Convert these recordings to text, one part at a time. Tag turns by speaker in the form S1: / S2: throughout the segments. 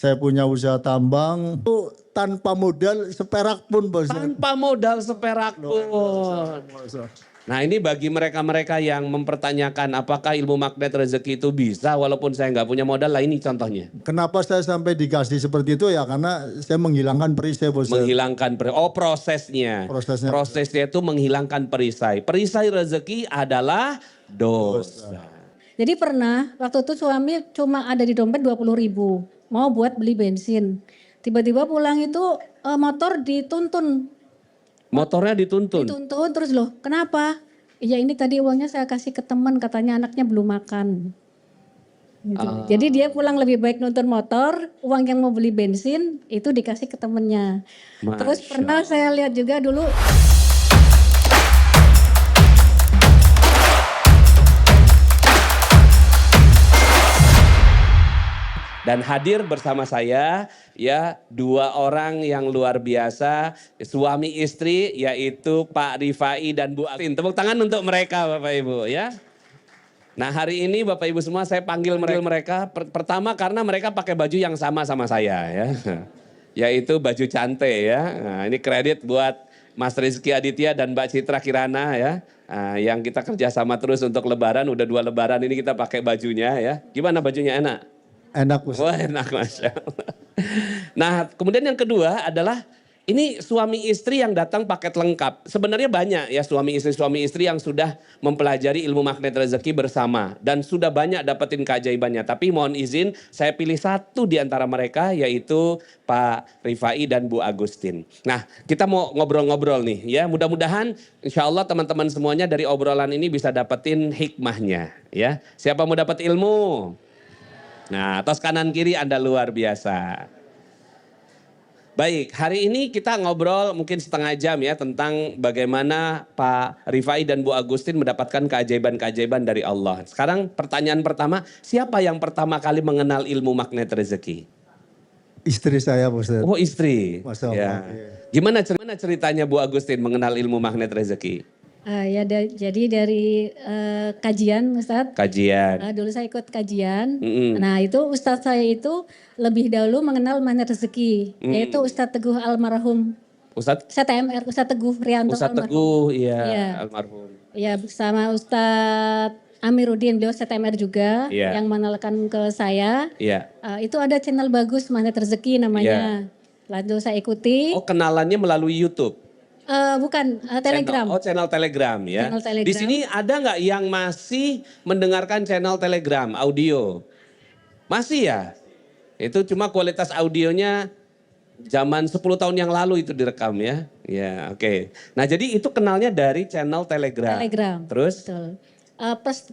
S1: Saya punya usaha tambang itu tanpa modal seperak pun bos.
S2: Tanpa modal seperak pun. Nah ini bagi mereka-mereka yang mempertanyakan apakah ilmu magnet rezeki itu bisa walaupun saya nggak punya modal, lah ini contohnya.
S1: Kenapa saya sampai dikasih seperti itu ya karena saya menghilangkan perisai bos.
S2: Menghilangkan prosesnya.
S1: Prosesnya.
S2: Prosesnya itu menghilangkan perisai. Perisai rezeki adalah dosa.
S3: Jadi pernah waktu itu suami cuma ada di dompet 20.000 mau buat beli bensin. Tiba-tiba pulang itu motor dituntun.
S2: Motornya dituntun.
S3: Dituntun terus loh kenapa? Ya ini tadi uangnya saya kasih ke teman katanya anaknya belum makan. Gitu. Jadi dia pulang lebih baik nuntun motor, uang yang mau beli bensin itu dikasih ke temennya. Terus pernah saya lihat juga dulu.
S2: Dan hadir bersama saya ya dua orang yang luar biasa, suami istri yaitu Pak Rifai dan Bu Agustin. Tepuk tangan untuk mereka Bapak Ibu ya. Nah hari ini Bapak Ibu semua saya panggil mereka pertama karena mereka pakai baju yang sama saya ya. Yaitu baju cantik ya. Nah, ini kredit buat Mas Rizky Aditya dan Mbak Citra Kirana ya. Yang kita kerjasama terus untuk lebaran, udah 2 lebaran ini kita pakai bajunya ya. Gimana bajunya, enak?
S1: Enak bos.
S2: Wah enak Masya Allah. Nah kemudian yang kedua adalah ini suami istri yang datang paket lengkap. Sebenarnya banyak ya suami istri yang sudah mempelajari ilmu magnet rezeki bersama. Dan sudah banyak dapetin keajaibannya. Tapi mohon izin saya pilih satu di antara mereka yaitu Pak Rifai dan Bu Agustin. Nah kita mau ngobrol-ngobrol nih ya. Mudah-mudahan insya Allah teman-teman semuanya dari obrolan ini bisa dapetin hikmahnya ya. Siapa mau dapat ilmu? Nah, tos kanan kiri Anda luar biasa. Baik, hari ini kita ngobrol mungkin setengah jam ya tentang bagaimana Pak Rifai dan Bu Agustin mendapatkan keajaiban-keajaiban dari Allah. Sekarang pertanyaan pertama, siapa yang pertama kali mengenal ilmu magnet rezeki?
S1: Istri saya bos.
S2: Oh istri.
S1: Masya Allah,
S2: Ya.
S1: iya.
S2: Gimana ceritanya Bu Agustin mengenal ilmu magnet rezeki?
S3: Jadi dari kajian Ustadz.
S2: Kajian.
S3: Dulu saya ikut kajian.
S2: Mm-mm.
S3: Nah itu Ustadz saya itu lebih dahulu mengenal magnet rezeki. Yaitu Ustadz Teguh almarhum.
S2: Ustadz
S3: CTMR, Ustadz Teguh Rianto
S2: Ustadz
S3: almarhum.
S2: Teguh, iya
S3: Iya.
S2: almarhum.
S3: Ya bersama Ustadz Amiruddin, beliau CTMR juga.
S2: Iya.
S3: Yang mengenalkan ke saya.
S2: Iya.
S3: Itu ada channel bagus magnet rezeki namanya. Lalu saya ikuti.
S2: Oh kenalannya melalui YouTube?
S3: Bukan, Telegram.
S2: Channel Telegram ya.
S3: Channel Telegram.
S2: Di sini ada nggak yang masih mendengarkan channel Telegram audio? Masih ya? Itu cuma kualitas audionya zaman 10 tahun yang lalu itu direkam ya. Ya oke. Nah jadi itu kenalnya dari channel Telegram.
S3: Telegram.
S2: Terus?
S3: Betul.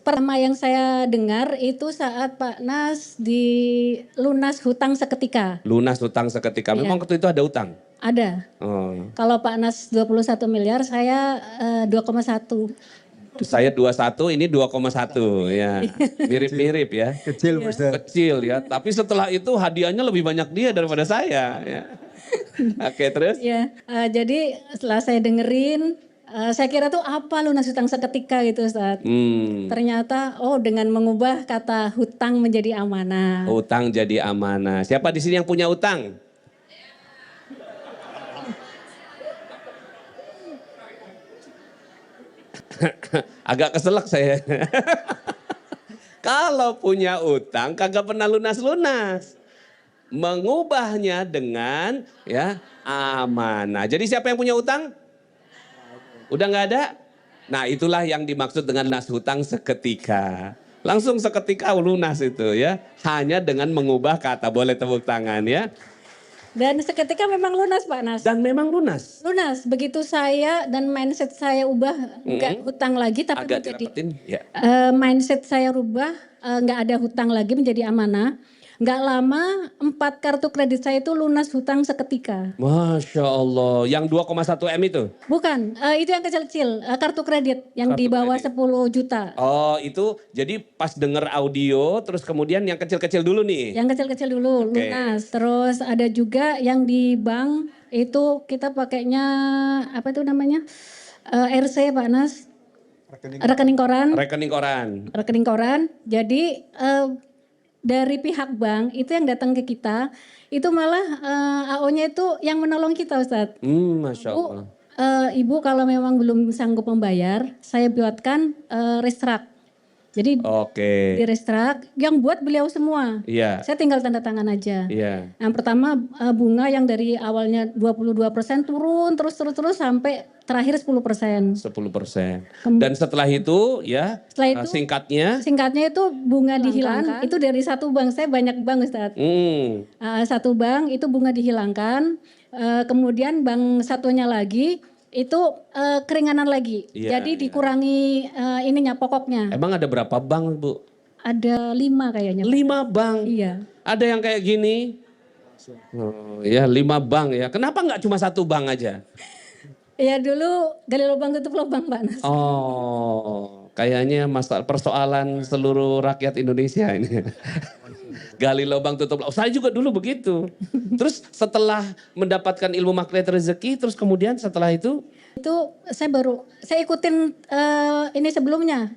S3: Pertama yang saya dengar itu saat Pak Nas di lunas hutang seketika.
S2: Lunas hutang seketika.
S3: Iya.
S2: Memang waktu itu ada utang?
S3: Ada.
S2: Oh.
S3: Kalau Pak Nas 21 miliar, saya 2,1.
S2: Saya 21, ini 2,1 ya. Mirip-mirip ya.
S1: Kecil bos.
S2: Kecil ya, tapi setelah itu hadiahnya lebih banyak dia daripada saya. Ya. Oke terus?
S3: Ya, jadi setelah saya dengerin, saya kira tuh apa lunas hutang seketika gitu Ustaz. Ternyata dengan mengubah kata hutang menjadi amanah.
S2: Utang jadi amanah. Siapa di sini yang punya utang? Agak keselak saya. Kalau punya utang kagak pernah lunas-lunas. Mengubahnya dengan ya amanah. Jadi siapa yang punya utang? Udah nggak ada? Nah itulah yang dimaksud dengan lunas hutang seketika. Langsung seketika lunas itu ya. Hanya dengan mengubah kata. Boleh tepuk tangan ya.
S3: Dan seketika memang lunas Pak Nas.
S2: Dan memang lunas.
S3: Lunas, begitu saya dan mindset saya ubah nggak hutang lagi tapi
S2: Agak
S3: menjadi
S2: dirapetin ya.
S3: mindset saya rubah nggak ada hutang lagi menjadi amanah. Nggak lama 4 kartu kredit saya itu lunas hutang seketika.
S2: Masya Allah. Yang 2,1 M itu?
S3: Bukan, itu yang kecil-kecil, kartu kredit yang di bawah 10 juta.
S2: Oh itu jadi pas denger audio terus kemudian yang kecil-kecil dulu nih.
S3: Yang kecil-kecil dulu lunas. Terus ada juga yang di bank itu kita pakainya apa itu namanya? RC Pak Nas. Rekening koran.
S2: Rekening koran.
S3: Rekening koran. Jadi dari pihak bank itu yang datang ke kita, itu malah AO-nya itu yang menolong kita, Ustadz.
S2: Masya
S3: Bu,
S2: Allah.
S3: Ibu kalau memang belum sanggup membayar, saya buatkan restruct. Jadi
S2: Oke.
S3: di restruct yang buat beliau semua.
S2: Iya.
S3: Saya tinggal tanda tangan aja.
S2: Iya.
S3: Yang pertama bunga yang dari awalnya 22% turun terus sampai terakhir 10%.
S2: 10%. Dan setelah itu ya,
S3: Setelah itu
S2: singkatnya
S3: itu bunga dihilangkan. Itu dari satu bank, saya banyak bank, Ustadz. Satu bank itu bunga dihilangkan, kemudian bank satunya lagi itu keringanan lagi.
S2: Iya,
S3: Jadi dikurangi ininya pokoknya.
S2: emang ada berapa bank, Bu?
S3: Ada 5 kayaknya.
S2: 5 bank.
S3: Iya.
S2: Ada yang kayak gini. Oh, ya 5 bank ya. Kenapa nggak cuma satu bank aja?
S3: Ya dulu gali lubang tutup lubang, Pak Nas.
S2: Oh, kayaknya persoalan seluruh rakyat Indonesia ini. Gali lubang tutup lubang. Saya juga dulu begitu. Terus setelah mendapatkan ilmu magnet rezeki, terus kemudian setelah itu?
S3: Itu saya ikutin ini sebelumnya,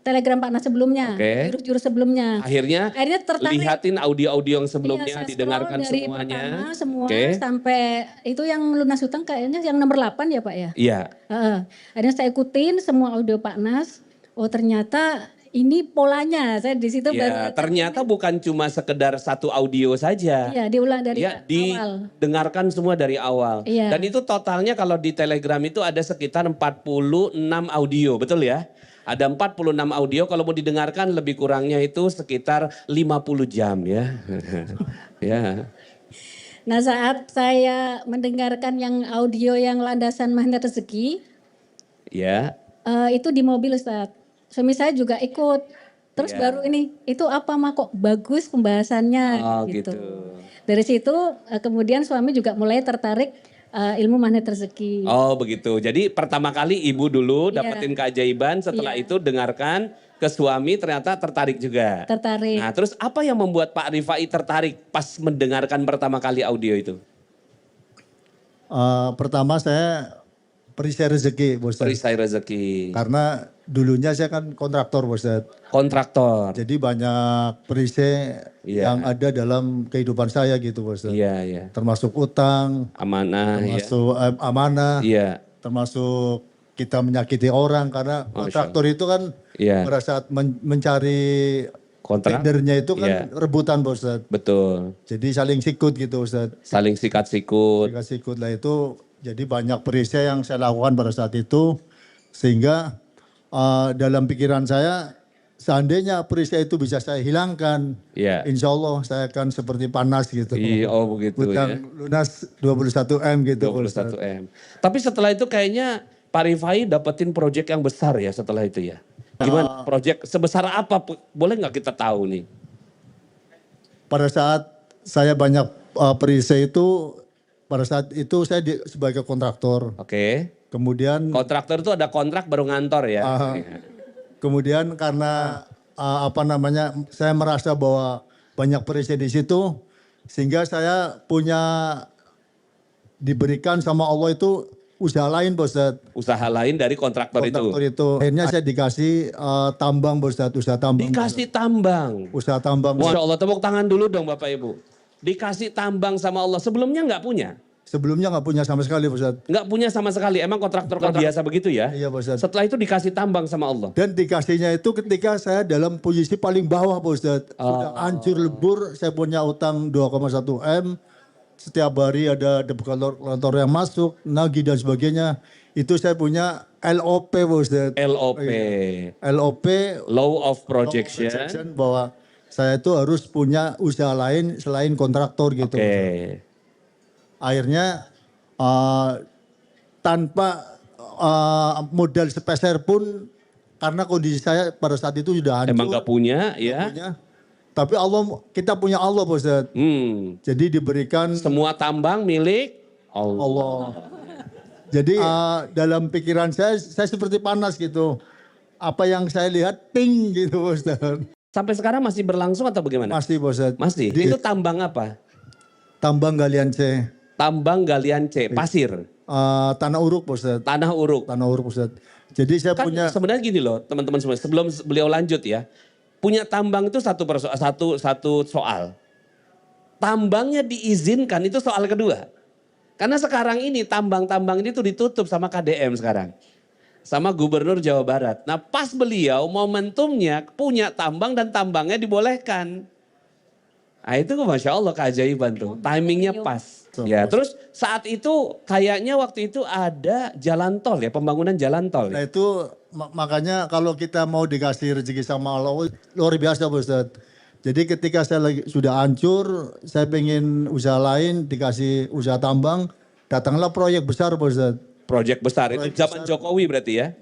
S3: Telegram Pak Nas sebelumnya, jurus-jurus sebelumnya.
S2: Akhirnya
S3: tertarik.
S2: lihatin audio-audio yang sebelumnya,
S3: Iya,
S2: didengarkan
S3: dari
S2: semuanya.
S3: Pertama, semua sampai itu yang lunas hutang kayaknya yang nomor 8 ya Pak ya?
S2: Iya.
S3: Akhirnya saya ikutin semua audio Pak Nas. Oh ternyata ini polanya. Saya di situ
S2: Ya, ternyata bukan cuma sekedar satu audio saja.
S3: Iya, diulang dari
S2: ya,
S3: awal.
S2: Didengarkan semua dari awal.
S3: Iya.
S2: Dan itu totalnya kalau di Telegram itu ada sekitar 46 audio, betul ya? Ada 46 audio, kalau mau didengarkan lebih kurangnya itu sekitar 50 jam ya. Ya.
S3: Nah saat saya mendengarkan yang audio yang landasan magnet rezeki,
S2: Ya.
S3: Itu di mobil Ustaz. Suami saya juga ikut. Terus baru ini, itu apa mah kok bagus pembahasannya gitu. Dari situ kemudian suami juga mulai tertarik ilmu magnet rezeki.
S2: Oh begitu. Jadi pertama kali ibu dulu dapetin keajaiban, setelah itu dengarkan ke suami ternyata tertarik juga.
S3: Tertarik.
S2: Nah terus apa yang membuat Pak Rifai tertarik pas mendengarkan pertama kali audio itu?
S1: Pertama saya perisai rezeki, Bos.
S2: Perisai rezeki.
S1: Karena dulunya saya kan kontraktor, Bos.
S2: Kontraktor.
S1: Jadi banyak perisai yang ada dalam kehidupan saya gitu, Bos.
S2: Iya, iya.
S1: Termasuk utang,
S2: Amanah.
S1: termasuk amanah, termasuk kita menyakiti orang karena kontraktor itu kan pada saat mencari
S2: kontrak
S1: tendernya itu kan rebutan, Bos.
S2: Betul.
S1: Jadi saling sikut gitu, Ustaz.
S2: Saling sikat-sikut.
S1: Sikat-sikut lah itu. Jadi banyak perisai yang saya lakukan pada saat itu sehingga dalam pikiran saya seandainya perisai itu bisa saya hilangkan, insya Allah saya akan seperti panas gitu.
S2: Oh begitu
S1: Hutang lunas 21M gitu.
S2: 21M. Tapi setelah itu kayaknya Pak Rifai dapetin proyek yang besar ya setelah itu ya. Gimana proyek sebesar apa? Boleh nggak kita tahu nih?
S1: Pada saat saya banyak perisai itu, pada saat itu saya sebagai kontraktor. Kemudian
S2: kontraktor itu ada kontrak baru ngantor ya.
S1: Kemudian karena saya merasa bahwa banyak perisai di situ sehingga saya diberikan sama Allah itu usaha lain, Bos.
S2: Usaha lain dari kontraktor itu.
S1: Akhirnya saya dikasih tambang, Bos. Usaha tambang.
S2: Dikasih tambang.
S1: Usaha tambang.
S2: Masya Allah, tepuk tangan dulu dong Bapak Ibu. Dikasih tambang sama Allah. Sebelumnya nggak punya?
S1: Sebelumnya nggak punya sama sekali, Bos.
S2: Nggak punya sama sekali. Emang kontraktor biasa begitu ya?
S1: Iya, Bos.
S2: Setelah itu dikasih tambang sama Allah.
S1: Dan dikasihnya itu ketika saya dalam posisi paling bawah, Bos. Sudah hancur lebur, saya punya utang 2,1M. Setiap hari ada debt collector yang masuk, nagih dan sebagainya. Itu saya punya LOP, Bos. LOP.
S2: Law of Projection.
S1: Bahwa saya itu harus punya usaha lain selain kontraktor gitu. Akhirnya tanpa modal sepeser pun karena kondisi saya pada saat itu sudah hancur.
S2: Emang gak punya ya?
S1: Tapi kita punya Allah, Bos. Jadi diberikan
S2: semua tambang milik Allah.
S1: Jadi dalam pikiran saya seperti panas gitu. Apa yang saya lihat ting gitu, Bos.
S2: Sampai sekarang masih berlangsung atau bagaimana?
S1: Masih, Bos.
S2: Masih. Itu tambang apa?
S1: Tambang galian C.
S2: Tambang galian C, pasir.
S1: Tanah uruk, Bos.
S2: Tanah uruk.
S1: Tanah uruk, Bos. Jadi saya punya.
S2: Sebenarnya gini loh teman-teman semua, sebelum beliau lanjut ya. punya tambang itu satu soal. Tambangnya diizinkan itu soal kedua. Karena sekarang ini tambang-tambang ini tuh ditutup sama KDM sekarang. Sama Gubernur Jawa Barat. Nah pas beliau momentumnya punya tambang dan tambangnya dibolehkan. Nah itu Masya Allah keajaiban tuh. Timingnya pas. Ya terus saat itu kayaknya waktu itu ada jalan tol ya, pembangunan jalan tol.
S1: Nah
S2: Ya?
S1: itu makanya kalau kita mau dikasih rezeki sama Allah luar biasa Pak Ustadz. Jadi ketika saya lagi sudah hancur, saya pengen usaha lain, dikasih usaha tambang, datanglah proyek besar Pak Ustadz.
S2: Proyek besar itu zaman Jokowi berarti ya?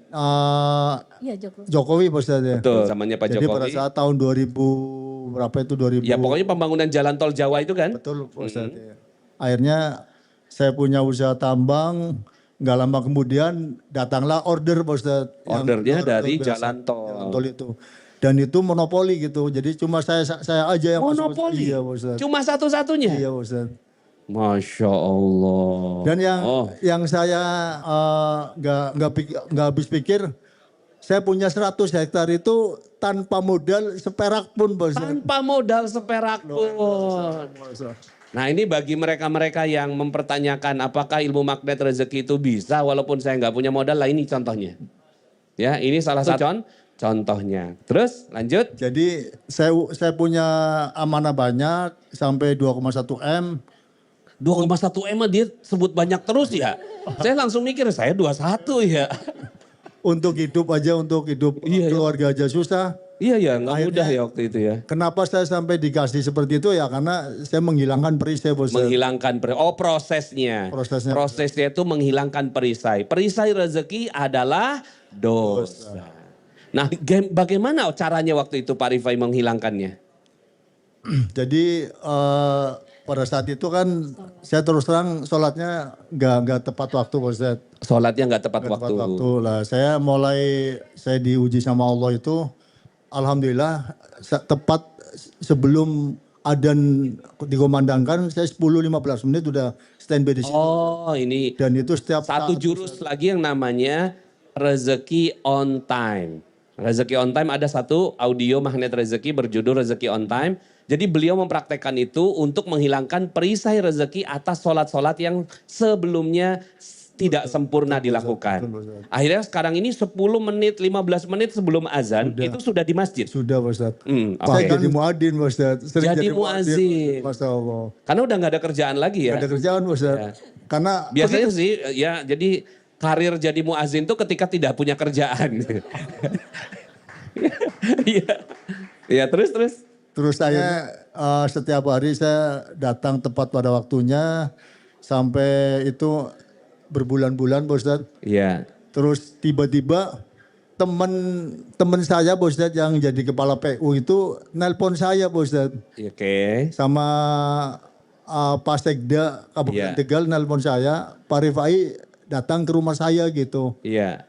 S3: Iya Joko.
S1: Jokowi Pak Ustadz ya.
S2: Betul, zamannya Pak
S1: Jadi pada
S2: Jokowi.
S1: saat tahun 2000 berapa itu 2000.
S2: Ya pokoknya pembangunan jalan tol Jawa itu kan?
S1: Betul Pak Ustadz ya. Akhirnya saya punya usaha tambang, nggak lama kemudian datanglah order Pak Ustadz.
S2: Ordernya dari
S1: biasa,
S2: jalan tol.
S1: Jalan tol itu. Dan itu monopoli gitu. Jadi cuma saya aja yang masuk.
S2: Monopoli?
S1: Iya Pak Ustadz.
S2: Cuma satu-satunya?
S1: Iya Pak Ustadz.
S2: Masya Allah.
S1: Dan yang saya nggak habis pikir, saya punya 100 hektar itu tanpa modal seperak pun Pak Ustadz.
S2: Tanpa modal seperak pun. Nah ini bagi mereka-mereka yang mempertanyakan apakah ilmu magnet rezeki itu bisa walaupun saya nggak punya modal, lah ini contohnya. Ya ini salah satu contohnya. Terus lanjut.
S1: Jadi saya punya amanah banyak sampai 2,1 M.
S2: 2,1 M dia sebut banyak terus ya. Saya langsung mikir saya 21 ya.
S1: Untuk hidup aja, untuk hidup keluarga aja susah.
S2: Iya ya nggak mudah ya waktu itu ya.
S1: Kenapa saya sampai dikasih seperti itu ya karena saya menghilangkan perisai Bos.
S2: Menghilangkan prosesnya. Prosesnya itu menghilangkan perisai. Perisai rezeki adalah dosa. Nah bagaimana caranya waktu itu Pak Rifai menghilangkannya?
S1: Jadi pada saat itu kan saya terus terang sholatnya nggak tepat waktu Bos.
S2: Sholatnya nggak tepat
S1: Tepat
S2: waktu.
S1: waktu lah. Saya diuji sama Allah itu, alhamdulillah tepat sebelum adzan dikumandangkan, saya 10-15 menit udah standby di situ.
S2: Oh ini
S1: Dan itu setiap
S2: satu
S1: saat,
S2: jurus lagi yang namanya rezeki on time. Rezeki on time ada satu audio magnet rezeki berjudul rezeki on time. Jadi beliau mempraktekkan itu untuk menghilangkan perisai rezeki atas sholat-sholat yang sebelumnya tidak sempurna dilakukan. Akhirnya sekarang ini 10 menit, 15 menit sebelum azan itu sudah di masjid.
S1: Sudah Pak Ustadz.
S2: Oke.
S1: Saya jadi muadzin Pak Ustadz. Sering
S2: Jadi muadzin.
S1: Masya Allah.
S2: Karena udah nggak ada kerjaan lagi ya.
S1: Gak ada kerjaan Pak Ustadz. Karena
S2: Biasanya sih ya jadi karir jadi muazin tuh ketika tidak punya kerjaan. Iya. Iya terus.
S1: Terus saya setiap hari saya datang tepat pada waktunya sampai itu berbulan-bulan Pak Ustadz.
S2: Iya.
S1: Terus tiba-tiba teman saya Pak Ustadz yang jadi kepala PU itu nelpon saya Pak Ustadz.
S2: Oke.
S1: Sama Pak Sekda Kabupaten
S2: Iya.
S1: Tegal nelpon saya, Pak Rifai datang ke rumah saya gitu.
S2: Iya.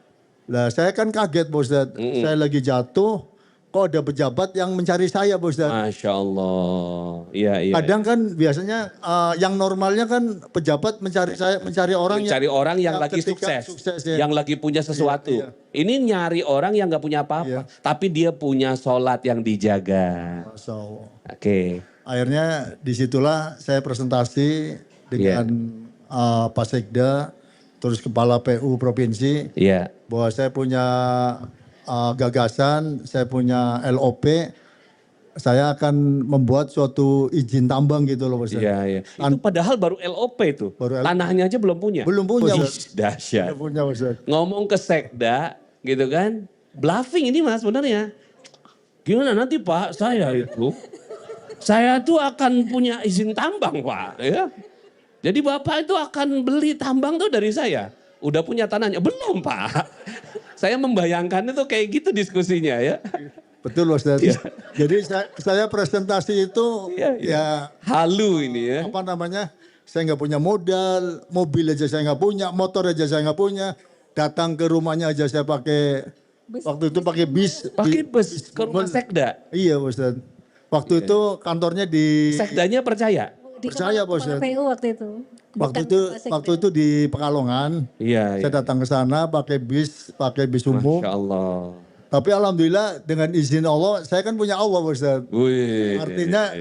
S1: Lah saya kan kaget Pak Ustadz. Saya lagi jatuh, kok ada pejabat yang mencari saya Pak Ustadz.
S2: Masya Allah. Iya.
S1: Kadang kan biasanya yang normalnya kan pejabat mencari orang
S2: Mencari orang yang lagi
S1: ketika
S2: sukses,
S1: ya.
S2: yang lagi punya sesuatu.
S1: Iya.
S2: Ini nyari orang yang nggak punya apa-apa, tapi dia punya sholat yang dijaga.
S1: Masya Allah.
S2: Oke.
S1: Akhirnya disitulah saya presentasi dengan Pak Sekda, terus Kepala PU Provinsi,
S2: Iya.
S1: bahwa saya punya gagasan, saya punya LOP, saya akan membuat suatu izin tambang gitu loh Pak Ustadz.
S2: Iya. Itu padahal baru LOP itu.
S1: Baru
S2: Tanahnya aja belum punya.
S1: Belum punya,
S2: Ih,
S1: Ustadz.
S2: dahsyat.
S1: Saya punya Pak Ustadz.
S2: Ngomong ke Sekda gitu kan. Bluffing ini Mas sebenarnya. Gimana nanti Pak saya tuh akan punya izin tambang Pak ya. Jadi Bapak itu akan beli tambang tuh dari saya. Udah punya tanahnya? Belum Pak. Saya membayangkan itu kayak gitu diskusinya ya.
S1: Betul Pak Ustadz. Jadi saya presentasi itu ya
S2: Halu ini ya.
S1: apa namanya, saya nggak punya modal, mobil aja saya nggak punya, motor aja saya nggak punya, datang ke rumahnya aja saya pakai, waktu itu pakai bis.
S2: Pakai bus ke rumah Sekda.
S1: Iya Pak Ustadz. Waktu itu kantornya di,
S2: Sekdanya percaya?
S1: percaya Pak Ustadz.
S3: PU waktu itu.
S1: Waktu itu di Pekalongan,
S2: Iya.
S1: saya datang ke sana pakai bis umum.
S2: Masya Allah.
S1: Tapi alhamdulillah dengan izin Allah, saya kan punya Allah Pak Ustadz.
S2: Wih.
S1: Artinya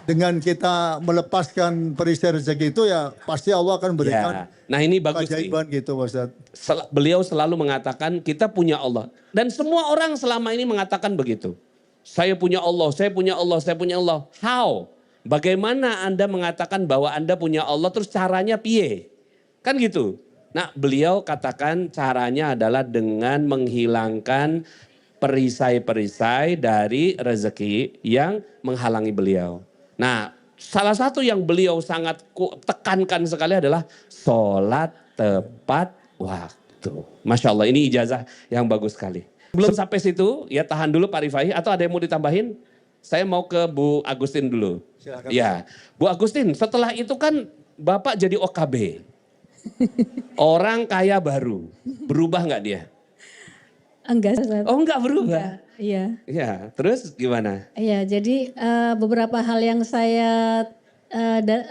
S1: dengan kita melepaskan perisai rezeki itu ya pasti Allah akan berikan
S2: Ya. Nah ini bagus nih.
S1: keajaiban gitu Pak Ustadz.
S2: Beliau selalu mengatakan kita punya Allah. Dan semua orang selama ini mengatakan begitu. Saya punya Allah, saya punya Allah, saya punya Allah. How? Bagaimana Anda mengatakan bahwa Anda punya Allah terus caranya piye? Kan gitu. Nah beliau katakan caranya adalah dengan menghilangkan perisai-perisai dari rezeki yang menghalangi beliau. Nah salah satu yang beliau sangat tekankan sekali adalah sholat tepat waktu. Masya Allah ini ijazah yang bagus sekali. Belum sampai situ ya tahan dulu Pak Rifai atau ada yang mau ditambahin? Saya mau ke Bu Agustin dulu.
S1: Silakan.
S2: Ya, Bu Agustin setelah itu kan Bapak jadi OKB. Orang kaya baru. Berubah nggak dia?
S3: Enggak, Ustaz.
S2: Oh enggak berubah?
S3: Iya.
S2: Ya, terus gimana?
S3: Iya, jadi beberapa hal yang saya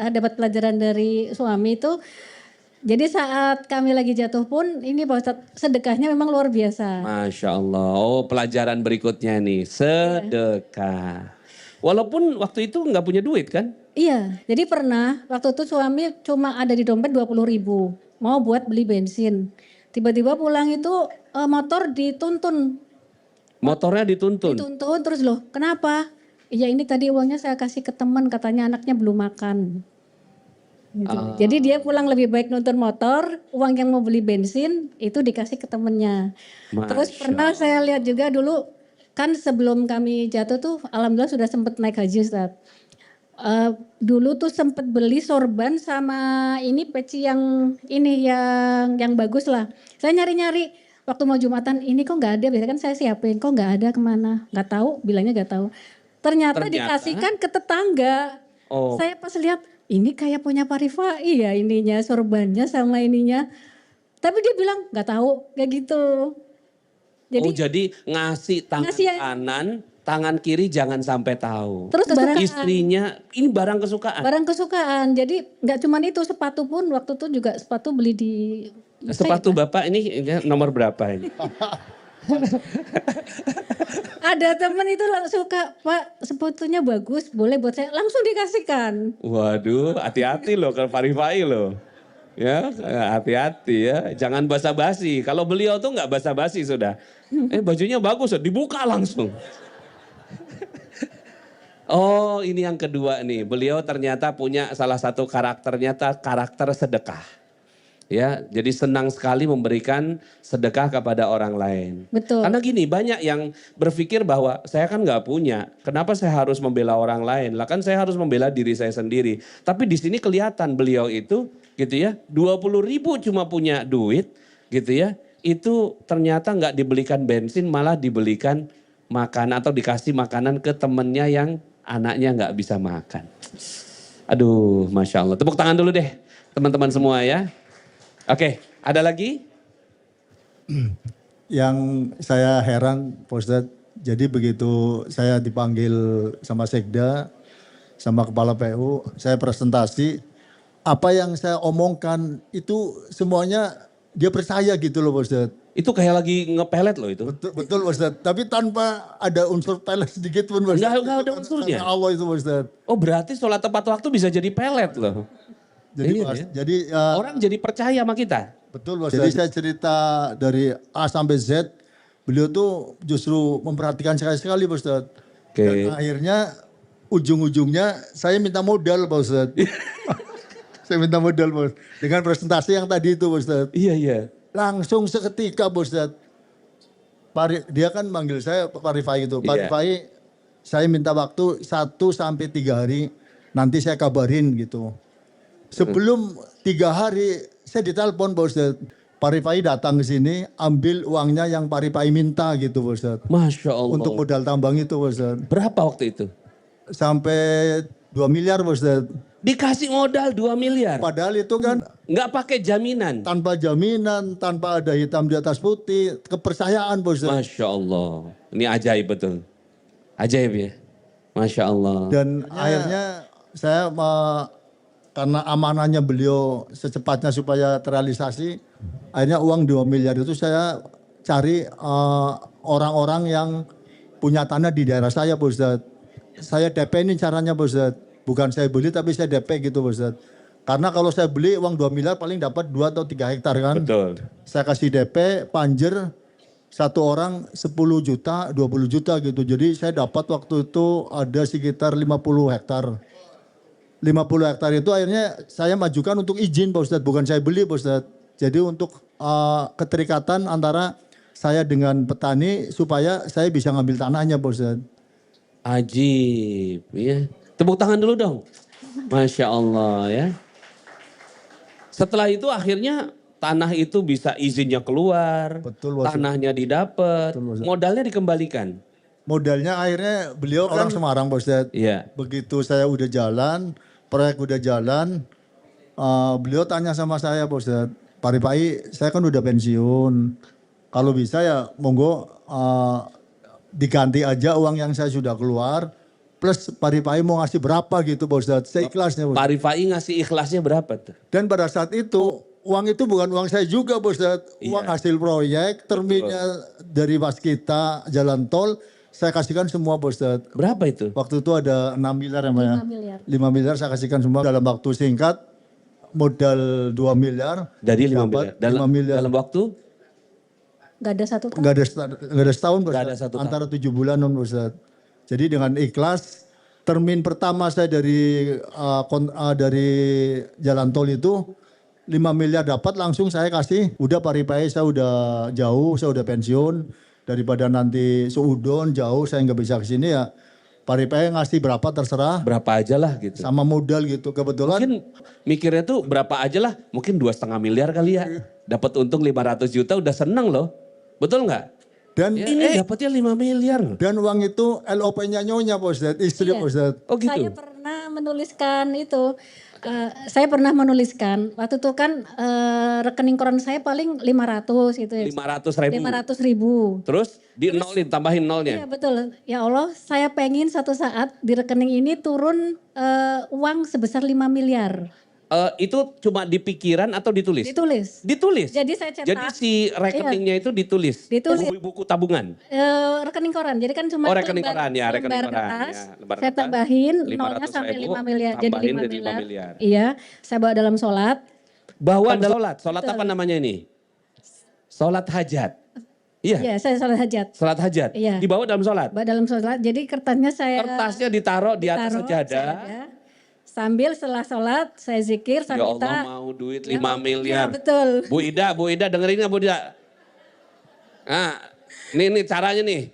S3: dapat pelajaran dari suami itu, jadi saat kami lagi jatuh pun ini Pak Ustadz, sedekahnya memang luar biasa.
S2: Masya Allah, oh pelajaran berikutnya nih, sedekah. Walaupun waktu itu nggak punya duit kan?
S3: Iya, jadi pernah waktu itu suami cuma ada di dompet 20.000, mau buat beli bensin. Tiba-tiba pulang itu motor dituntun.
S2: Motornya dituntun.
S3: Dituntun terus loh, kenapa? Iya ini tadi uangnya saya kasih ke teman, katanya anaknya belum makan. Gitu. Jadi dia pulang lebih baik nuntun motor, uang yang mau beli bensin itu dikasih ke temennya. Terus pernah saya lihat juga dulu, kan sebelum kami jatuh tuh alhamdulillah sudah sempat naik haji Ustaz. Dulu tuh sempat beli sorban sama ini peci yang ini yang bagus lah. Saya nyari-nyari waktu mau Jumatan ini kok nggak ada, biasanya kan saya siapin, kok nggak ada kemana? Nggak tahu, bilangnya nggak tahu. Ternyata dikasihkan ke tetangga.
S2: Oh.
S3: Saya pas lihat ini kayak punya Pak Rifai ya ininya sorbannya sama ininya. Tapi dia bilang nggak tahu kayak gitu.
S2: Jadi ngasih tangan
S3: ngasih ya.
S2: kanan, tangan kiri jangan sampai tahu.
S3: Terus barang
S2: Istrinya ini barang kesukaan.
S3: barang kesukaan. Jadi nggak cuma itu, sepatu pun waktu itu juga sepatu beli di
S2: Sepatu Bapak ini nomor berapa ini?
S3: ada temen itu langsung suka, Pak sepatunya bagus, boleh buat saya, langsung dikasihkan.
S2: Waduh, hati-hati loh kalau Pak Rifai loh. Ya, hati-hati ya. Jangan basa-basi. Kalau beliau tuh nggak basa-basi sudah. Bajunya bagus, dibuka langsung. Oh, ini yang kedua nih. Beliau ternyata punya salah satu karakternya karakter sedekah. Ya, jadi senang sekali memberikan sedekah kepada orang lain.
S3: Betul.
S2: Karena gini, banyak yang berpikir bahwa saya kan nggak punya, kenapa saya harus membela orang lain? Lah kan saya harus membela diri saya sendiri. Tapi di sini kelihatan beliau itu, gitu ya, 20.000 cuma punya duit, gitu ya, itu ternyata nggak dibelikan bensin, malah dibelikan makanan atau dikasih makanan ke temennya yang anaknya nggak bisa makan. Aduh, Masya Allah. Tepuk tangan dulu deh, teman-teman semua ya. Oke, ada lagi?
S1: Yang saya heran Pak Ustadz, jadi begitu saya dipanggil sama Sekda, sama Kepala PU, saya presentasi, apa yang saya omongkan itu semuanya dia percaya gitu loh Pak Ustadz.
S2: Itu kayak lagi ngepelet loh itu.
S1: Betul Pak Ustadz, tapi tanpa ada unsur pelet sedikit pun Pak Ustadz.
S2: Enggak ada unsurnya.
S1: Karena Allah itu Pak Ustadz.
S2: Oh berarti sholat tepat waktu bisa jadi pelet loh.
S1: Jadi,
S2: Iya, ya.
S1: jadi
S2: Orang jadi percaya sama kita.
S1: betul Pak Ustadz. Jadi saya cerita dari A sampai Z, beliau tuh justru memperhatikan sekali Pak Ustadz.
S2: Oke.
S1: Dan akhirnya ujung-ujungnya saya minta modal Pak Ustadz. Saya minta modal Pak Ustadz. Dengan presentasi yang tadi itu Pak Ustadz.
S2: Iya.
S1: Langsung seketika Pak Ustadz. Dia kan manggil saya Pak Rifai gitu. Pak
S2: Iya.
S1: Rifai, saya minta waktu 1 sampai 3 hari. Nanti saya kabarin gitu. Sebelum 3 hari saya ditelepon Pak Ustadz. Pak Rifai datang ke sini ambil uangnya yang Pak Rifai minta gitu Pak Ustadz.
S2: Masya Allah.
S1: Untuk modal tambang itu Pak Ustadz.
S2: Berapa waktu itu?
S1: Sampai 2 miliar Pak Ustadz.
S2: Dikasih modal 2 miliar.
S1: Padahal itu kan
S2: Nggak pakai jaminan.
S1: tanpa jaminan, tanpa ada hitam di atas putih, kepercayaan Pak Ustadz.
S2: Masya Allah. Ini ajaib betul. Ajaib ya. Masya Allah.
S1: Dan akhirnya saya karena amanahnya beliau secepatnya supaya terrealisasi, akhirnya uang 2 miliar itu saya cari orang-orang yang punya tanah di daerah saya Pak Ustadz. Saya DP ini caranya Pak Ustadz. Bukan saya beli tapi saya DP gitu Pak Ustadz. Karena kalau saya beli uang 2 miliar paling dapat 2 atau 3 hektar kan.
S2: Betul.
S1: Saya kasih DP, panjer, satu orang 10 juta, 20 juta gitu. Jadi saya dapat waktu itu ada sekitar 50 hektar. 50 hektar itu akhirnya saya majukan untuk izin Pak Ustadz. Bukan saya beli Pak Ustadz. Jadi untuk keterikatan antara saya dengan petani supaya saya bisa ngambil tanahnya Pak Ustadz.
S2: Ajib, ya. Tepuk tangan dulu dong. Masya Allah ya. Setelah itu akhirnya tanah itu bisa izinnya keluar,
S1: Betul, Pak Ustadz.
S2: tanahnya didapat,
S1: Betul, Pak Ustadz.
S2: modalnya dikembalikan.
S1: Modalnya akhirnya beliau orang Semarang Pak Ustadz.
S2: Iya.
S1: Begitu saya udah jalan, proyek udah jalan, beliau tanya sama saya Pak Ustadz, Pak Ripai saya kan udah pensiun, kalau bisa ya monggo diganti aja uang yang saya sudah keluar, plus Pak Ripai mau ngasih berapa gitu Pak Ustadz, seikhlasnya Pak Ustadz.
S2: Pak Rifai ngasih ikhlasnya berapa tuh?
S1: Dan pada saat itu uang itu bukan uang saya juga Pak Ustadz, uang hasil proyek, terminnya dari Waskita, jalan tol, saya kasihkan semua Pak Ustadz.
S2: Berapa itu?
S1: Waktu itu ada 6 miliar ya Mbak ya.
S3: 5 miliar.
S1: 5 miliar saya kasihkan semua dalam waktu singkat. Modal 2 miliar.
S2: Dari 5
S1: dapat
S2: miliar.
S1: 5 miliar.
S2: Dalam waktu?
S3: Gak ada satu tahun.
S1: Nggak ada setahun Pak
S2: Nggak ada
S1: Ustadz.
S2: satu tahun.
S1: Antara 7 bulan Pak Ustadz. Jadi dengan ikhlas. Termin pertama saya dari jalan tol itu 5 miliar dapat langsung saya kasih. Udah Pak Ripai saya udah jauh, saya udah pensiun. Daripada nanti seudon jauh saya nggak bisa kesini ya. Pak Ripai ngasih berapa terserah.
S2: Berapa aja lah gitu.
S1: Sama modal gitu. Kebetulan
S2: Mungkin mikirnya tuh berapa aja lah. Mungkin 2,5 miliar kali ya. Dapat untung 500 juta udah seneng loh. Betul nggak?
S1: dan
S2: Ya, ini dapatnya 5 miliar.
S1: dan uang itu LOP-nya nyonya Pak Ustadz, istri
S3: Iya.
S1: Pak Ustadz.
S2: Oh gitu?
S3: Saya pernah menuliskan itu. Saya pernah menuliskan waktu itu kan rekening koran saya paling 500 itu ya.
S2: 500.000.
S3: 500.000.
S2: Terus di nolin, tambahin nolnya.
S3: Iya betul. Ya Allah, saya pengen satu saat di rekening ini turun uang sebesar 5 miliar.
S2: Itu cuma di pikiran atau ditulis?
S3: Ditulis.
S2: Ditulis.
S3: Jadi saya cetak.
S2: Jadi si rekeningnya itu ditulis.
S3: Ditulis.
S2: Buku tabungan.
S3: Rekening koran. Jadi kan cuma
S2: Oh, rekening koran, ya, rekening
S3: lembar
S2: koran,
S3: kertas.
S2: ya, lembar
S3: Saya
S2: kertas,
S3: tambahin
S2: 500.000,
S3: nolnya sampai 5 miliar. Jadi
S2: tambahin
S3: 5
S2: jadi 5
S3: miliar.
S2: miliar.
S3: Iya, saya bawa dalam sholat.
S2: Bahwa sholat. Sholat apa namanya ini? Sholat hajat. Iya.
S3: Iya, saya sholat hajat.
S2: Sholat hajat.
S3: Iya.
S2: Dibawa dalam sholat.
S3: Bawa dalam sholat. Jadi kertasnya saya
S2: Kertasnya ditaruh di atas
S3: taruh
S2: sajadah.
S3: Sambil setelah sholat saya zikir, saya
S2: Ya
S3: minta.
S2: Allah mau duit 5
S3: Ya,
S2: miliar.
S3: betul.
S2: Bu Ida dengerin nggak Bu Ida? Nah, ini caranya nih.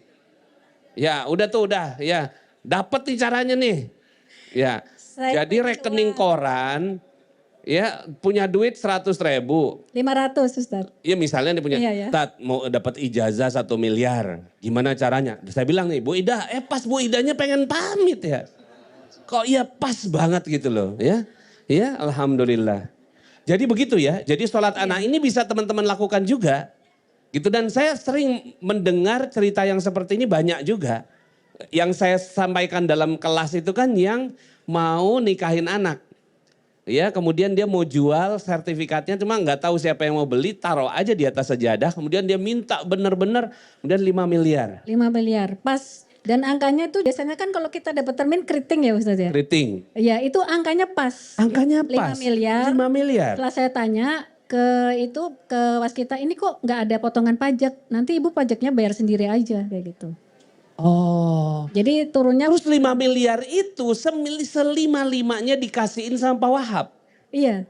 S2: Ya, udah tuh udah, ya. Dapat nih caranya nih. Ya.
S3: Saya
S2: Jadi rekening koran ya punya duit 100.000.
S3: 500 Ustaz.
S2: Ya misalnya dia punya,
S3: Iya, ya.
S2: Tat mau dapat ijazah 1 miliar. Gimana caranya? Saya bilang nih, Bu Ida, pas Bu Idanya pengen pamit ya. Kok iya pas banget gitu loh ya. Ya Alhamdulillah. Jadi begitu ya. Jadi sholat anak ini bisa teman-teman lakukan juga. Gitu dan saya sering mendengar cerita yang seperti ini banyak juga. Yang saya sampaikan dalam kelas itu kan yang mau nikahin anak. Ya kemudian dia mau jual sertifikatnya cuma nggak tahu siapa yang mau beli, taruh aja di atas sajadah. Kemudian dia minta benar-benar kemudian 5 miliar.
S3: 5 miliar pas. Dan angkanya itu biasanya kan kalau kita dapat termin keriting ya Ustaz ya.
S2: Keriting.
S3: Ya itu angkanya pas.
S2: Angkanya
S3: 5
S2: pas.
S3: miliar.
S2: 5 miliar.
S3: Setelah saya tanya ke Waskita ini kok nggak ada potongan pajak. Nanti ibu pajaknya bayar sendiri aja kayak gitu.
S2: Oh.
S3: Jadi turunnya
S2: Terus 5 miliar itu selima-limanya dikasihin sama Pak Wahab.
S3: iya.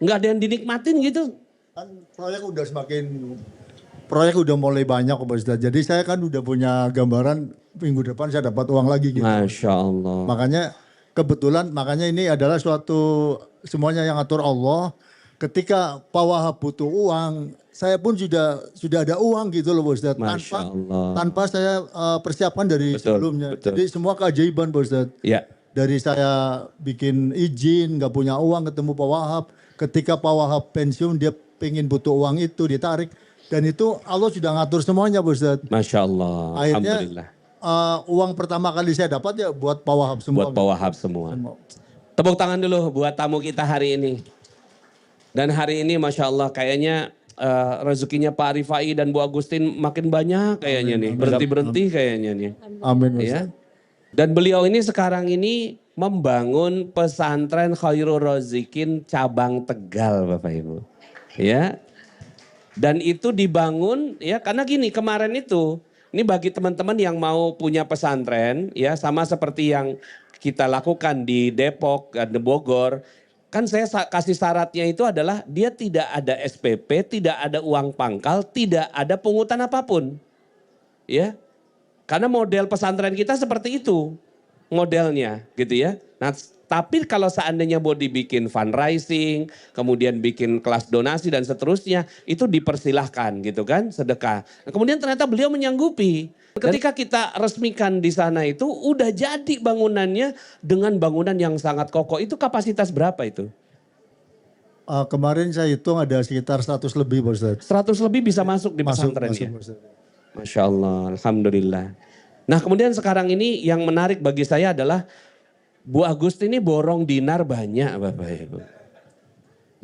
S2: Nggak ada yang dinikmatin gitu.
S1: Kan proyek udah mulai banyak Pak Ustadz. Jadi saya kan udah punya gambaran minggu depan saya dapat uang lagi gitu.
S2: Masya Allah.
S1: Makanya kebetulan ini adalah suatu semuanya yang atur Allah. Ketika Pak Wahab butuh uang, saya pun sudah ada uang gitu loh Pak Ustadz.
S2: Masya Allah.
S1: Tanpa saya persiapkan dari
S2: Betul,
S1: sebelumnya.
S2: betul.
S1: Jadi semua keajaiban Pak Ustadz.
S2: Ya.
S1: Dari saya bikin izin, nggak punya uang ketemu Pak Wahab. Ketika Pak Wahab pensiun dia pengen butuh uang itu ditarik. Dan itu Allah sudah ngatur semuanya Pak Ustadz.
S2: Masya Allah.
S1: Akhirnya
S2: Alhamdulillah.
S1: uang pertama kali saya dapat ya buat Pak Wahab semua.
S2: Buat Pak Wahab semua. Tepuk tangan dulu buat tamu kita hari ini. Dan hari ini Masya Allah kayaknya rezekinya Pak Rifai dan Bu Agustin makin banyak kayaknya nih. Berhenti-berhenti kayaknya nih.
S1: Amin Ustaz.
S2: Ya. Dan beliau ini sekarang ini membangun pesantren Khairul Razikin cabang Tegal Bapak Ibu. Ya. Dan itu dibangun ya karena gini kemarin itu ini bagi teman-teman yang mau punya pesantren ya sama seperti yang kita lakukan di Depok, di Bogor. Kan saya kasih syaratnya itu adalah dia tidak ada SPP, tidak ada uang pangkal, tidak ada pungutan apapun. Ya. Karena model pesantren kita seperti itu modelnya gitu ya. Nah, tapi kalau seandainya mau dibikin fundraising, kemudian bikin kelas donasi dan seterusnya, itu dipersilahkan gitu kan, sedekah. Nah, kemudian ternyata beliau menyanggupi. Ketika kita resmikan di sana itu udah jadi bangunannya dengan bangunan yang sangat kokoh. Itu kapasitas berapa itu?
S1: Kemarin saya hitung ada sekitar 100 lebih Pak Ustaz.
S2: 100 lebih bisa masuk di pesantren ya?
S1: Pak Ustaz.
S2: Masya Allah, Alhamdulillah. Nah kemudian sekarang ini yang menarik bagi saya adalah Bu Agustin ini borong dinar banyak Bapak Ibu.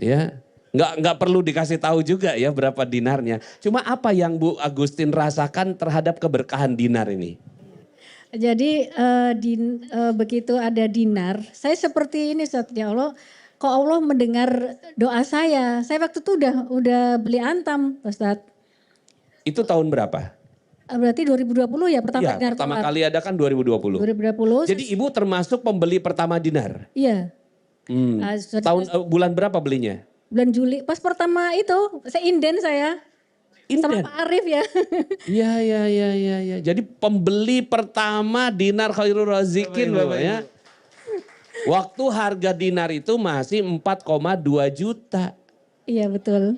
S2: Ya, nggak perlu dikasih tahu juga ya berapa dinarnya. Cuma apa yang Bu Agustin rasakan terhadap keberkahan dinar ini?
S3: Jadi begitu ada dinar, saya seperti ini Ustaz, ya Allah, kok Allah mendengar doa saya. Saya waktu itu udah beli antam Ustaz.
S2: Itu tahun berapa?
S3: Berarti 2020 ya pertama
S2: Ya,
S3: dinar
S2: pertama
S3: keluar.
S2: kali ada kan 2020.
S3: 2020.
S2: Jadi ibu termasuk pembeli pertama dinar?
S3: Iya.
S2: Hmm. Tahun bulan berapa belinya?
S3: Bulan Juli. Pas pertama itu saya inden saya. Sama
S2: Inden?
S3: Pak Arif ya.
S2: Iya. Jadi pembeli pertama dinar Khairul Razikin Bapak ya. Waktu harga dinar itu masih 4,2 juta.
S3: Iya betul.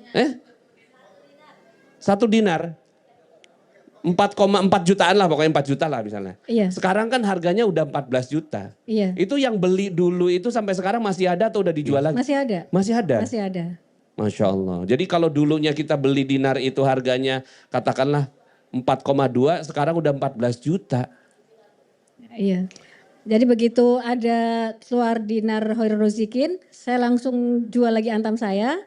S2: Satu dinar 4,4 jutaan lah pokoknya 4 juta lah misalnya.
S3: Iya.
S2: Sekarang kan harganya udah 14 juta.
S3: Iya.
S2: Itu yang beli dulu itu sampai sekarang masih ada atau udah dijual lagi?
S3: Masih ada.
S2: Masih ada?
S3: Masih ada.
S2: Masya Allah. Jadi kalau dulunya kita beli dinar itu harganya katakanlah 4,2 sekarang udah 14 juta.
S3: Iya. Jadi begitu ada keluar dinar Khairul Razikin, saya langsung jual lagi antam saya.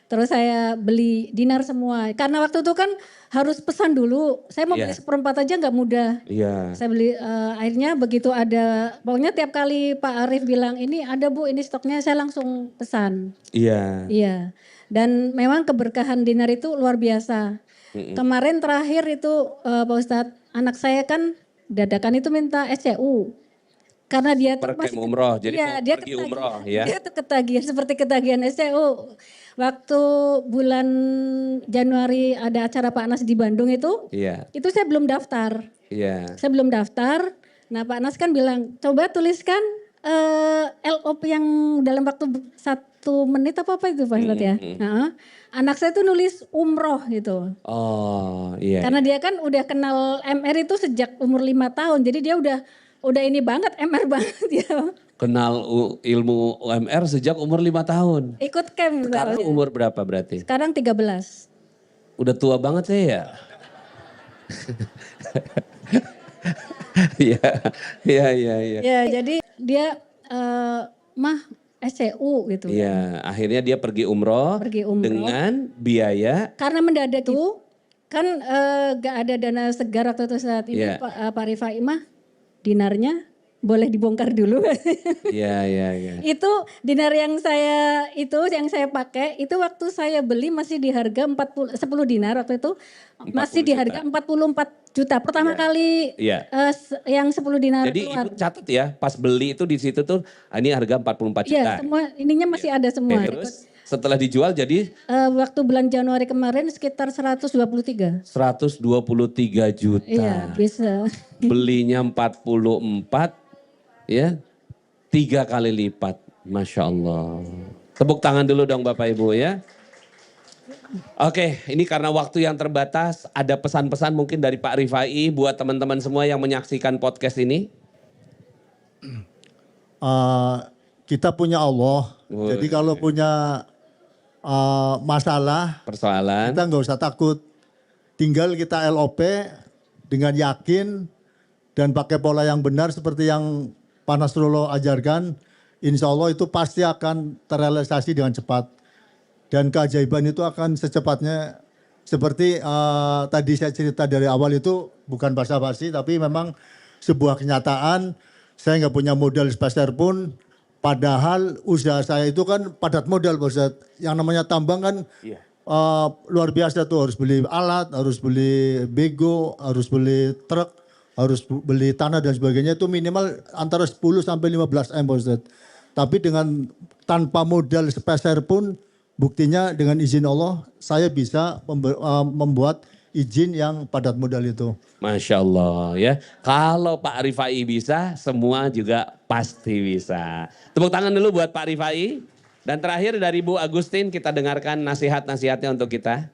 S3: Terus saya beli dinar semua. Karena waktu itu kan harus pesan dulu. Saya mau beli seperempat aja nggak mudah.
S2: Iya.
S3: Saya beli akhirnya begitu ada, pokoknya tiap kali Pak Arif bilang ini ada Bu, ini stoknya, saya langsung pesan.
S2: Iya.
S3: Iya. Dan memang keberkahan dinar itu luar biasa. Kemarin terakhir itu Pak Ustadz, anak saya kan dadakan itu minta SCU. Karena dia tuh
S2: Pergi umroh, jadi
S3: iya,
S2: mau
S3: dia
S2: pergi umroh ya.
S3: Dia tuh ketagihan seperti ketagihan SCU. Waktu bulan Januari ada acara Pak Nas di Bandung itu saya belum daftar.
S2: Iya.
S3: Saya belum daftar. Nah Pak Nas kan bilang, coba tuliskan LOP yang dalam waktu 1 menit apa itu Pak Ustadz ya. Nah, anak saya tuh nulis umroh gitu.
S2: Oh iya.
S3: Karena dia kan udah kenal MR itu sejak umur 5 tahun. Jadi dia udah ini banget, MR banget ya.
S2: Kenal ilmu UMR sejak umur 5 tahun.
S3: Ikut camp.
S2: Sekarang umur berapa berarti?
S3: Sekarang 13.
S2: Udah tua banget saya ya? Iya.
S3: Ya jadi dia mah SCU gitu.
S2: Iya, akhirnya dia pergi umroh dengan biaya.
S3: Karena mendadak itu kan gak ada dana segar waktu itu saat ini Pak Rifai mah dinarnya boleh dibongkar dulu.
S2: Iya.
S3: Itu dinar yang saya pakai itu waktu saya beli masih di harga 10 dinar waktu itu masih di harga 44 juta pertama kali yang 10 dinar
S2: jadi
S3: keluar.
S2: Ibu catat ya pas beli itu di situ tuh ini harga 44 juta.
S3: Iya, semua ininya masih ada semua.
S2: Terus setelah dijual jadi
S3: waktu bulan Januari kemarin sekitar 123
S2: juta.
S3: Iya, bisa.
S2: Belinya 44 ya 3 kali lipat. Masya Allah. Tepuk tangan dulu dong Bapak Ibu ya. Oke, ini karena waktu yang terbatas, ada pesan-pesan mungkin dari Pak Rifai buat teman-teman semua yang menyaksikan podcast ini.
S1: Kita punya Allah, jadi kalau punya
S2: persoalan,
S1: kita nggak usah takut. Tinggal kita LOP dengan yakin dan pakai pola yang benar seperti yang Pak Nasrullah ajarkan. Insya Allah itu pasti akan terrealisasi dengan cepat. dan keajaiban itu akan secepatnya seperti tadi saya cerita dari awal itu bukan basa-basi tapi memang sebuah kenyataan. Saya nggak punya modal sepeser pun, padahal usaha saya itu kan padat modal, Pak Ustadz. Yang namanya tambang kan
S2: Iya.
S1: luar biasa tuh, harus beli alat, harus beli bego, harus beli truk, harus beli tanah dan sebagainya, itu minimal antara 10 sampai 15 M, Pak Ustadz. Tapi dengan tanpa modal sepeser pun, buktinya dengan izin Allah saya bisa membuat izin yang padat modal itu.
S2: Masya Allah ya. Kalau Pak Rifai bisa, semua juga pasti bisa. Tepuk tangan dulu buat Pak Rifai. Dan terakhir dari Bu Agustin, kita dengarkan nasihat-nasihatnya untuk kita.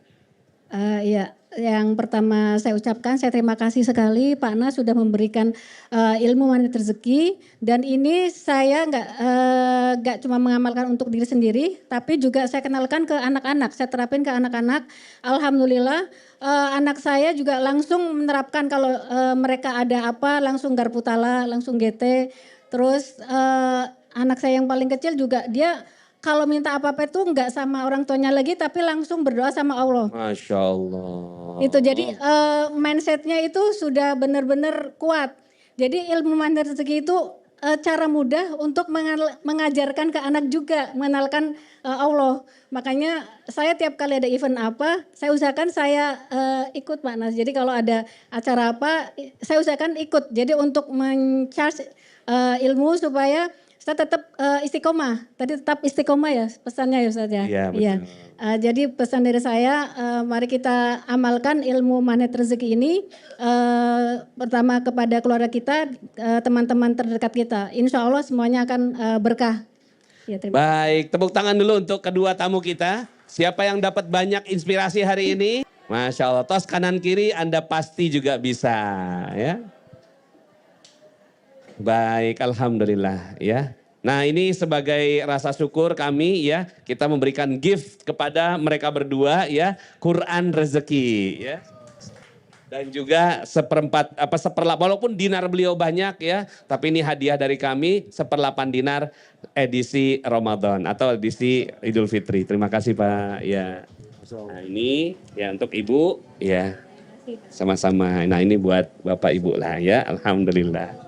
S3: Ya, yang pertama saya ucapkan saya terima kasih sekali Pak Nas sudah memberikan ilmu manit rezeki, dan ini saya nggak cuma mengamalkan untuk diri sendiri, tapi juga saya kenalkan ke anak-anak, saya terapin ke anak-anak. Alhamdulillah anak saya juga langsung menerapkan kalau mereka ada apa langsung garpu tala, langsung GT. Terus anak saya yang paling kecil juga dia kalau minta apa-apa itu enggak sama orang tuanya lagi tapi langsung berdoa sama Allah.
S2: Masya Allah.
S3: Itu jadi mindsetnya itu sudah benar-benar kuat. Jadi ilmu manit rezeki itu cara mudah untuk mengajarkan ke anak juga, mengenalkan Allah. Makanya saya tiap kali ada event apa, saya usahakan saya ikut Pak Nas. Jadi kalau ada acara apa, saya usahakan ikut. Jadi untuk men-charge ilmu supaya saya tetap istiqomah. Tadi tetap istiqomah ya pesannya ya Ustaz ya.
S2: Iya, betul.
S3: Iya. Jadi pesan dari saya, mari kita amalkan ilmu manit rezeki ini pertama kepada keluarga kita, teman-teman terdekat kita. Insya Allah semuanya akan berkah. Ya, terima kasih.
S2: Baik, tepuk tangan dulu untuk kedua tamu kita. Siapa yang dapat banyak inspirasi hari ini? Masya Allah, tos kanan kiri Anda pasti juga bisa ya. Baik, Alhamdulillah ya. Nah ini sebagai rasa syukur kami ya, kita memberikan gift kepada mereka berdua ya, Quran rezeki ya. Dan juga seperlapan, walaupun dinar beliau banyak ya, tapi ini hadiah dari kami 1/8 dinar edisi Ramadan atau edisi Idul Fitri. Terima kasih Pak ya. Nah ini ya untuk Ibu ya, sama-sama. Nah ini buat Bapak Ibu lah ya, Alhamdulillah.